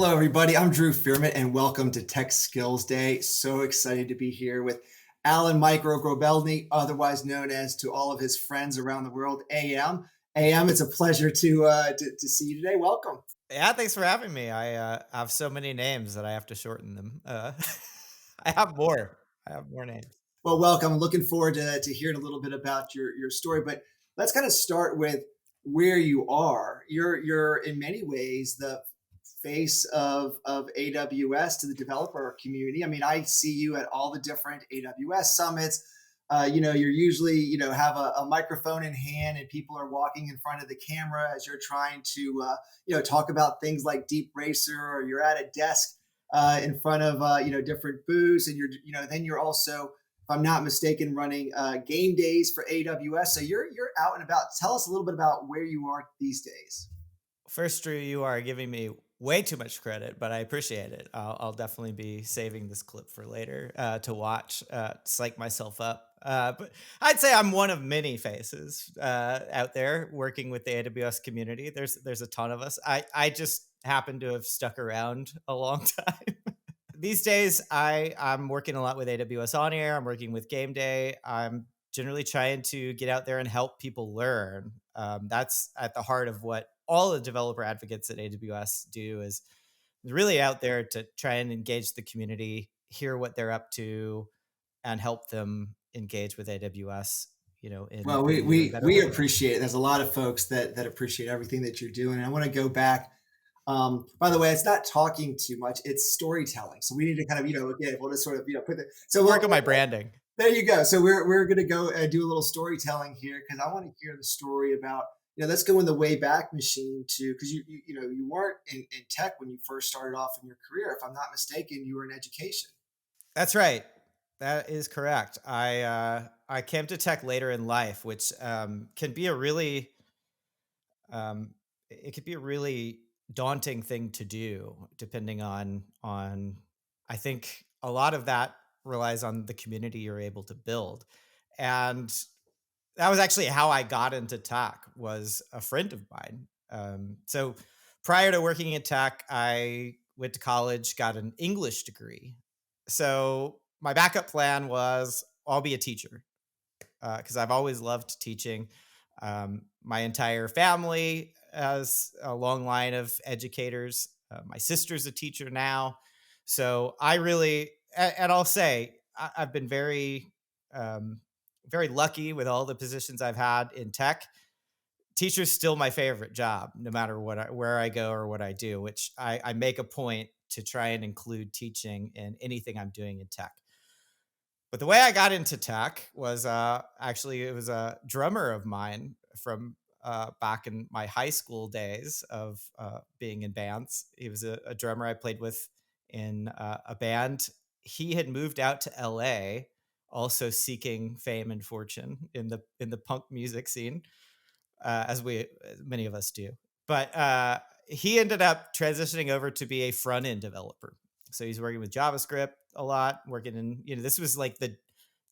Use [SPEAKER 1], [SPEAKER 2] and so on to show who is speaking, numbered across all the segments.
[SPEAKER 1] Hello, everybody. I'm Drew Fearman, and welcome to Tech Skills Day. So excited to be here with Allen-Michael Grobelny, otherwise known as to all of his friends around the world, AM. AM, it's a pleasure to see you today. Welcome.
[SPEAKER 2] Yeah, thanks for having me. I have so many names that I have to shorten them. I have more. I have more names.
[SPEAKER 1] Well, welcome. Looking forward to hearing a little bit about your story. But let's kind of start with where you are. You're in many ways the face of AWS to the developer community. I mean, I see you at all the different AWS summits. You're usually, have a microphone in hand and people are walking in front of the camera as you're trying to, talk about things like Deep Racer, or you're at a desk in front of, different booths. And then you're also, if I'm not mistaken, running game days for AWS. So you're out and about. Tell us a little bit about where you are these days.
[SPEAKER 2] First, Drew, you are giving me way too much credit, but I appreciate it. I'll definitely be saving this clip for later to watch, psych myself up. But I'd say I'm one of many faces out there working with the AWS community. There's a ton of us. I just happen to have stuck around a long time. These days I'm working a lot with AWS On Air. I'm working with Game Day. I'm generally trying to get out there and help people learn. That's at the heart of what all the developer advocates at AWS do, is really out there to try and engage the community, hear what they're up to, and help them engage with AWS,
[SPEAKER 1] Well,
[SPEAKER 2] in
[SPEAKER 1] we
[SPEAKER 2] an even
[SPEAKER 1] we
[SPEAKER 2] better
[SPEAKER 1] we
[SPEAKER 2] way.
[SPEAKER 1] appreciate it. There's a lot of folks that appreciate everything that you're doing. And I want to go back. By the way, it's not talking too much; it's storytelling. So we need to kind of, again, we'll just sort of, put the. So
[SPEAKER 2] Work on my branding.
[SPEAKER 1] there you go. So we're going to go do a little storytelling here because I want to hear the story about. Let's go in the way back machine too, because you weren't in tech when you first started off in your career. If I'm not mistaken, you were in education.
[SPEAKER 2] That's right. That is correct. I came to tech later in life, which can be a really it could be a really daunting thing to do, depending on. I think a lot of that relies on the community you're able to build, and that was actually how I got into tech. Was a friend of mine. So prior to working in tech, I went to college, got an English degree. So my backup plan was I'll be a teacher because I've always loved teaching. My entire family has a long line of educators. My sister's a teacher now. So I really, and I'll say, I've been um, very lucky with all the positions I've had in tech. Teacher's still my favorite job, no matter where I go or what I do, which I make a point to try and include teaching in anything I'm doing in tech. But the way I got into tech was actually it was a drummer of mine from back in my high school days of being in bands. He was a drummer I played with in a band. He had moved out to LA, also seeking fame and fortune in the punk music scene, as many of us do. But he ended up transitioning over to be a front end developer. So he's working with JavaScript a lot, working in, this was like the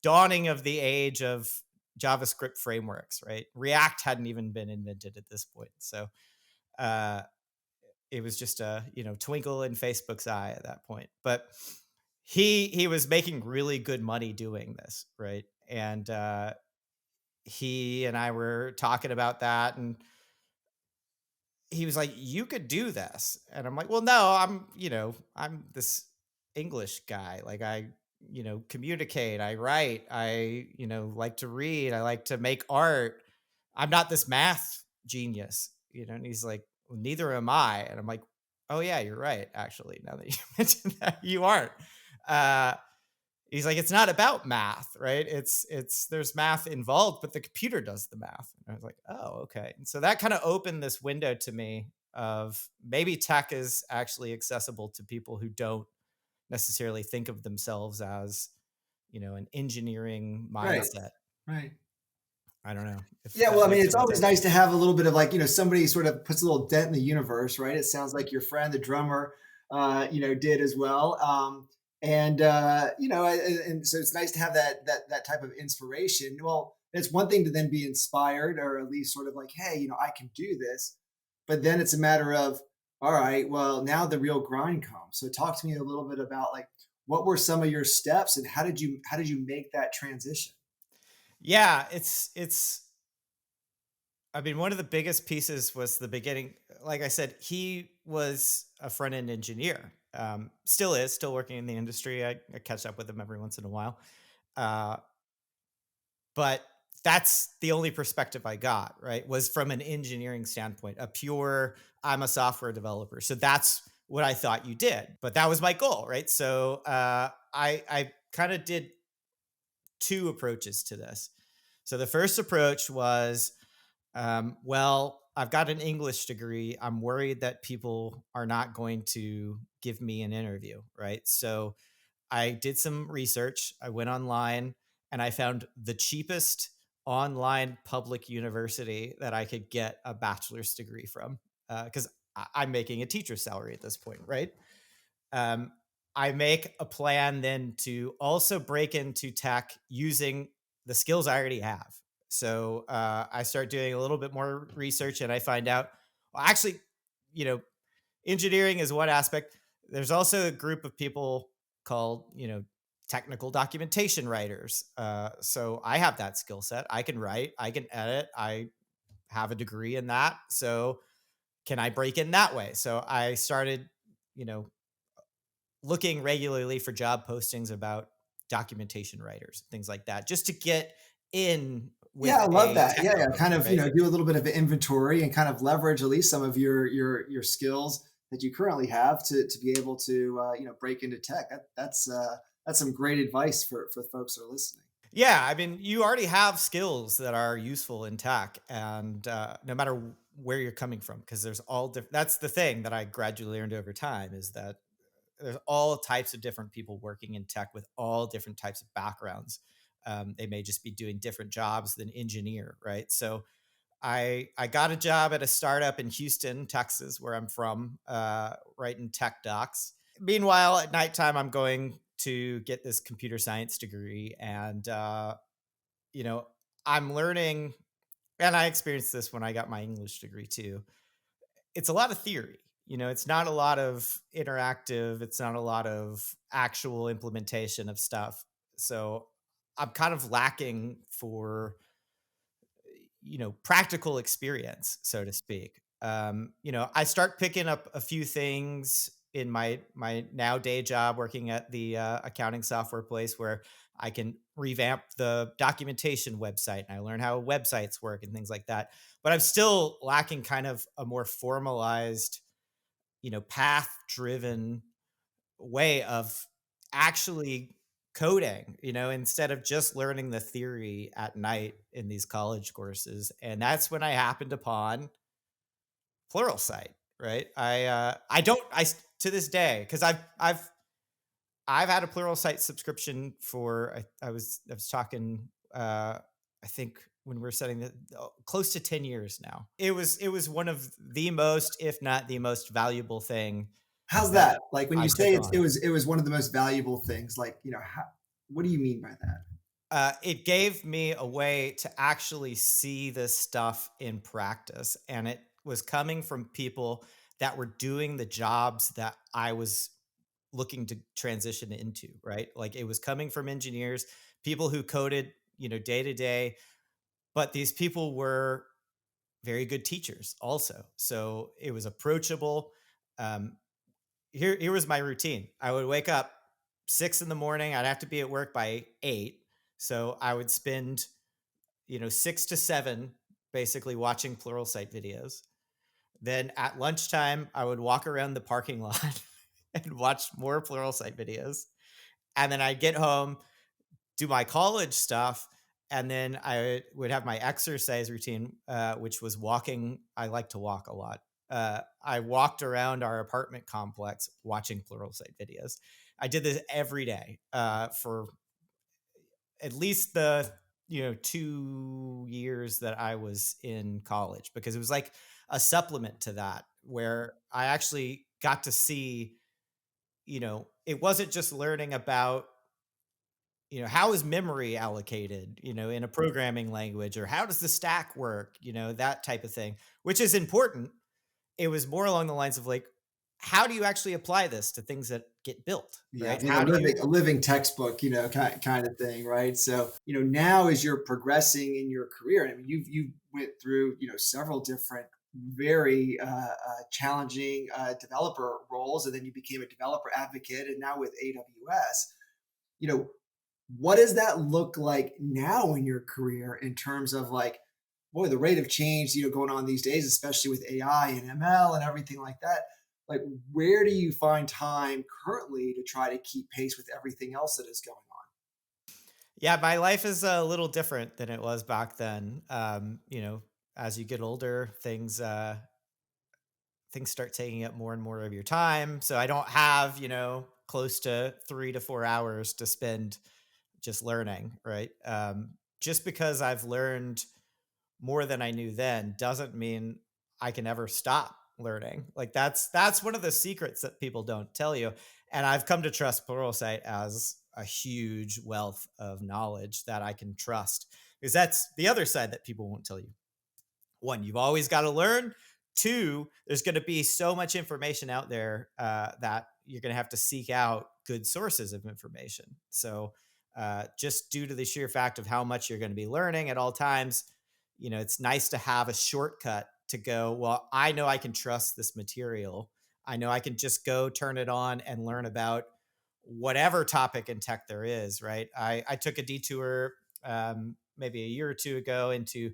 [SPEAKER 2] dawning of the age of JavaScript frameworks, right? React hadn't even been invented at this point. So uh, it was just a, twinkle in Facebook's eye at that point. But he was making really good money doing this, right? And he and I were talking about that, and he was like, "You could do this," and I'm like, "Well, no, I'm this English guy. Like, I, communicate, I write, I, like to read, I like to make art. I'm not this math genius, And he's like, well, "Neither am I," and I'm like, "Oh yeah, you're right. Actually, now that you mentioned that, you aren't." Uh, He's like, "It's not about math, right? It's there's math involved, but the computer does the math." And I was like, "Oh, okay." And so that kind of opened this window to me of maybe tech is actually accessible to people who don't necessarily think of themselves as, an engineering
[SPEAKER 1] Right.
[SPEAKER 2] mindset.
[SPEAKER 1] Right.
[SPEAKER 2] I don't know if
[SPEAKER 1] Yeah, well,
[SPEAKER 2] that
[SPEAKER 1] I mean,
[SPEAKER 2] makes
[SPEAKER 1] it's
[SPEAKER 2] any
[SPEAKER 1] always
[SPEAKER 2] sense.
[SPEAKER 1] nice to have a little bit of, like, somebody sort of puts a little dent in the universe, right? It sounds like your friend, the drummer, did as well. And so it's nice to have that type of inspiration. Well, it's one thing to then be inspired, or at least sort of like, hey, I can do this. But then it's a matter of All right. Well, now the real grind comes. So talk to me a little bit about like what were some of your steps and how did you make that transition?
[SPEAKER 2] Yeah, it's I mean, one of the biggest pieces was the beginning. Like I said, he was a front end engineer. Still is, still working in the industry. I catch up with him every once in a while. Uh, but that's the only perspective I got, right? Was from an engineering standpoint, a pure, I'm a software developer. So that's what I thought you did. But that was my goal, right? So I kind of did two approaches to this. So the first approach was, well, I've got an English degree. I'm worried that people are not going to give me an interview, right? So I did some research. I went online and I found the cheapest online public university that I could get a bachelor's degree from, because I'm making a teacher's salary at this point, right? Um, I make a plan then to also break into tech using the skills I already have. So I start doing a little bit more research and I find out, well, actually, you know, engineering is one aspect. There's also a group of people called, technical documentation writers. So I have that skill set. I can write, I can edit, I have a degree in that. So can I break in that way? So I started, you know, looking regularly for job postings about documentation writers, things like that, just to get in
[SPEAKER 1] Yeah,
[SPEAKER 2] with
[SPEAKER 1] I love
[SPEAKER 2] a
[SPEAKER 1] that.
[SPEAKER 2] tech
[SPEAKER 1] Yeah, yeah.
[SPEAKER 2] company,
[SPEAKER 1] Kind of,
[SPEAKER 2] right?
[SPEAKER 1] do a little bit of an inventory and kind of leverage at least some of your skills that you currently have to be able to break into tech. That's some great advice for folks who are listening.
[SPEAKER 2] Yeah, I mean, you already have skills that are useful in tech, and no matter where you're coming from, because there's all different. That's the thing that I gradually learned over time is that there's all types of different people working in tech with all different types of backgrounds. They may just be doing different jobs than engineer, right? So I got a job at a startup in Houston, Texas, where I'm from, writing tech docs. Meanwhile, at nighttime, I'm going to get this computer science degree, and you know, I'm learning. And I experienced this when I got my English degree too. It's a lot of theory. It's not a lot of interactive. It's not a lot of actual implementation of stuff. So I'm kind of lacking for practical experience, so to speak. I start picking up a few things in my now day job working at the accounting software place where I can revamp the documentation website and I learn how websites work and things like that. But I'm still lacking kind of a more formalized, path driven way of actually coding, instead of just learning the theory at night in these college courses. And that's when I happened upon Pluralsight, right? I don't to this day because I've had a Pluralsight subscription for I was talking I think when we were setting the close to 10 years now. It was one of the most, if not the most valuable thing
[SPEAKER 1] How's
[SPEAKER 2] that
[SPEAKER 1] that? Like when
[SPEAKER 2] I
[SPEAKER 1] you
[SPEAKER 2] took
[SPEAKER 1] say
[SPEAKER 2] on.
[SPEAKER 1] it was one of the most valuable things. Like what do you mean by that?
[SPEAKER 2] It gave me a way to actually see this stuff in practice. And it was coming from people that were doing the jobs that I was looking to transition into, right? Like it was coming from engineers, people who coded, day to day, but these people were very good teachers also. So it was approachable. Um, here was my routine. I would wake up 6 in the morning. I'd have to be at work by 8. So I would spend 6 to 7 basically watching Pluralsight videos. Then at lunchtime, I would walk around the parking lot and watch more Pluralsight videos. And then I'd get home, do my college stuff, and then I would have my exercise routine, which was walking. I like to walk a lot. I walked around our apartment complex watching Pluralsight videos. I did this every day for at least the 2 years that I was in college because it was like a supplement to that where I actually got to see, it wasn't just learning about, how is memory allocated, in a programming language or how does the stack work, that type of thing, which is important. it was more along the lines of like, how do you actually apply this to things that get built,
[SPEAKER 1] Yeah,
[SPEAKER 2] right?
[SPEAKER 1] like
[SPEAKER 2] How do you
[SPEAKER 1] a living textbook, kind of thing, right? So, now as you're progressing in your career, I mean, you went through, several different very challenging developer roles, and then you became a developer advocate, and now with AWS, you know, what does that look like now in your career in terms of like, boy, the rate of change, going on these days, especially with AI and ML and everything like that. Like, where do you find time currently to try to keep pace with everything else that is going on?
[SPEAKER 2] Yeah, my life is a little different than it was back then. As you get older, things start taking up more and more of your time. So I don't have, close to 3 to 4 hours to spend just learning, right? Just because I've learned more than I knew then doesn't mean I can ever stop learning. Like that's one of the secrets that people don't tell you. And I've come to trust Pluralsight as a huge wealth of knowledge that I can trust, because that's the other side that people won't tell you. One, you've always got to learn. Two, there's going to be so much information out there that you're going to have to seek out good sources of information. So, just due to the sheer fact of how much you're going to be learning at all times, it's nice to have a shortcut to go, well, I know I can trust this material. I know I can just go turn it on and learn about whatever topic in tech there is, right? I took a detour maybe a year or two ago into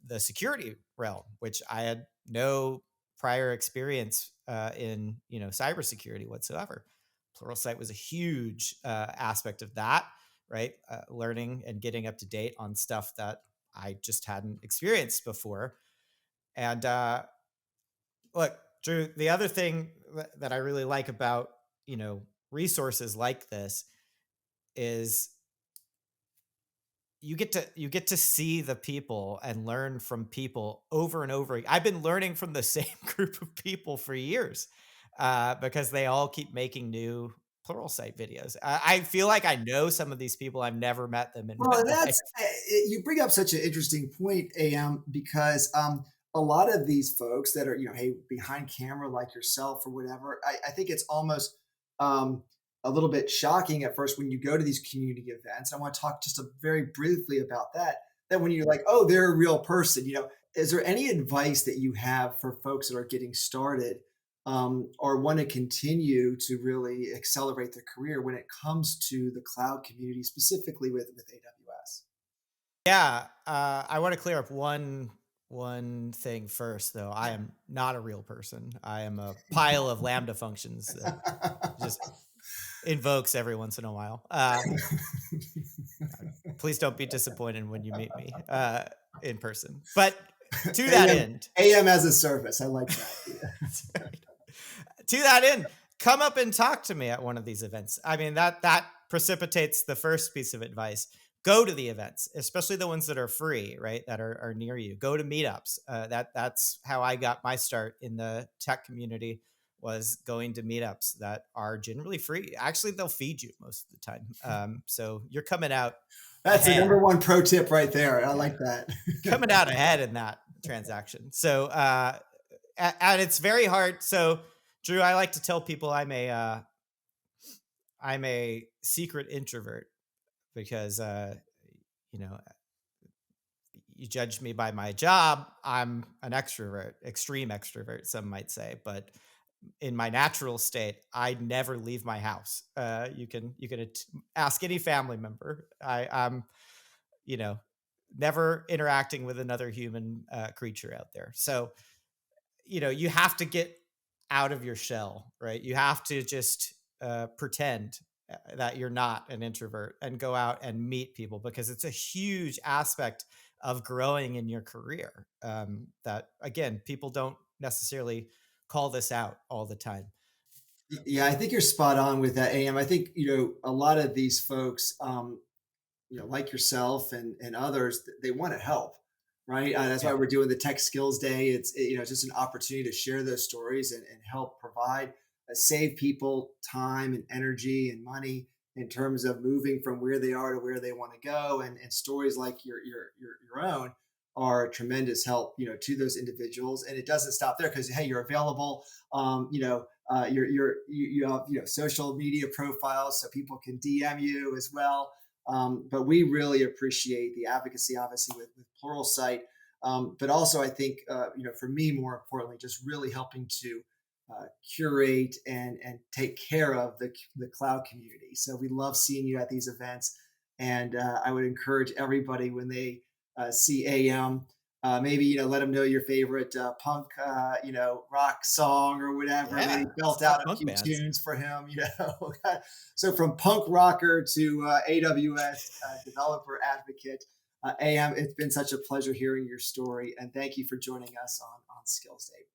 [SPEAKER 2] the security realm, which I had no prior experience in, cybersecurity whatsoever. Pluralsight was a huge aspect of that, right? Learning and getting up to date on stuff that I just hadn't experienced before. And look, Drew, the other thing that I really like about, resources like this is you get to see the people and learn from people over and over. I've been learning from the same group of people for years because they all keep making new Pluralsight videos. I feel like I know some of these people. I've never met them in my
[SPEAKER 1] Well,
[SPEAKER 2] life.
[SPEAKER 1] you bring up such an interesting point, AM, because a lot of these folks that are, hey, behind camera like yourself or whatever, I think it's almost um, a little bit shocking at first when you go to these community events. I want to talk just very briefly about that. That when you're like, oh, they're a real person, is there any advice that you have for folks that are getting started or want to continue to really accelerate their career when it comes to the cloud community, specifically with AWS?
[SPEAKER 2] Yeah, I want to clear up one thing first, though. I
[SPEAKER 1] Yeah.
[SPEAKER 2] am not a real person. I am a pile of Lambda functions that just invokes every once in a while. Please don't be disappointed when you meet me in person. But to that
[SPEAKER 1] AM
[SPEAKER 2] end,
[SPEAKER 1] AM as a service. I like that. Yeah.
[SPEAKER 2] to that end, come up and talk to me at one of these events. I mean, that precipitates the first piece of advice. Go to the events, especially the ones that are free, right? That are near you. Go to meetups. That's how I got my start in the tech community, was going to meetups that are generally free. Actually, they'll feed you most of the time. So you're coming out
[SPEAKER 1] That's the
[SPEAKER 2] ahead.
[SPEAKER 1] number one pro tip right there. I
[SPEAKER 2] Yeah,
[SPEAKER 1] like that.
[SPEAKER 2] coming out ahead in that transaction. So, and it's very hard. So, Drew, I like to tell people I'm a secret introvert because you know you judge me by my job. I'm an extrovert, extreme extrovert, some might say, but in my natural state, I never leave my house. You can ask any family member. I'm you know never interacting with another human creature out there. So you have to get out of your shell, right? You have to just pretend that you're not an introvert and go out and meet people, because it's a huge aspect of growing in your career. That again, people don't necessarily call this out all the time.
[SPEAKER 1] Yeah, I think you're spot on with that, AM. I think, a lot of these folks, like yourself and others, they want to help, right? That's why
[SPEAKER 2] Yeah.
[SPEAKER 1] we're doing the Tech Skills Day. It's just an opportunity to share those stories and help provide, save people time and energy and money in terms of moving from where they are to where they want to go. And stories like your own are a tremendous help, to those individuals. And it doesn't stop there because hey, you're available. You have social media profiles so people can DM you as well. But we really appreciate the advocacy, obviously, with Pluralsight. But also, I think for me, more importantly, just really helping to curate and take care of the cloud community. So we love seeing you at these events, and I would encourage everybody when they see AM. Maybe let them know your favorite punk, rock song or whatever.
[SPEAKER 2] Yeah,
[SPEAKER 1] Maybe belt
[SPEAKER 2] start
[SPEAKER 1] out a
[SPEAKER 2] punk
[SPEAKER 1] few
[SPEAKER 2] bands.
[SPEAKER 1] tunes for him. So from punk rocker to AWS developer advocate, AM. It's been such a pleasure hearing your story, and thank you for joining us on Skills Day.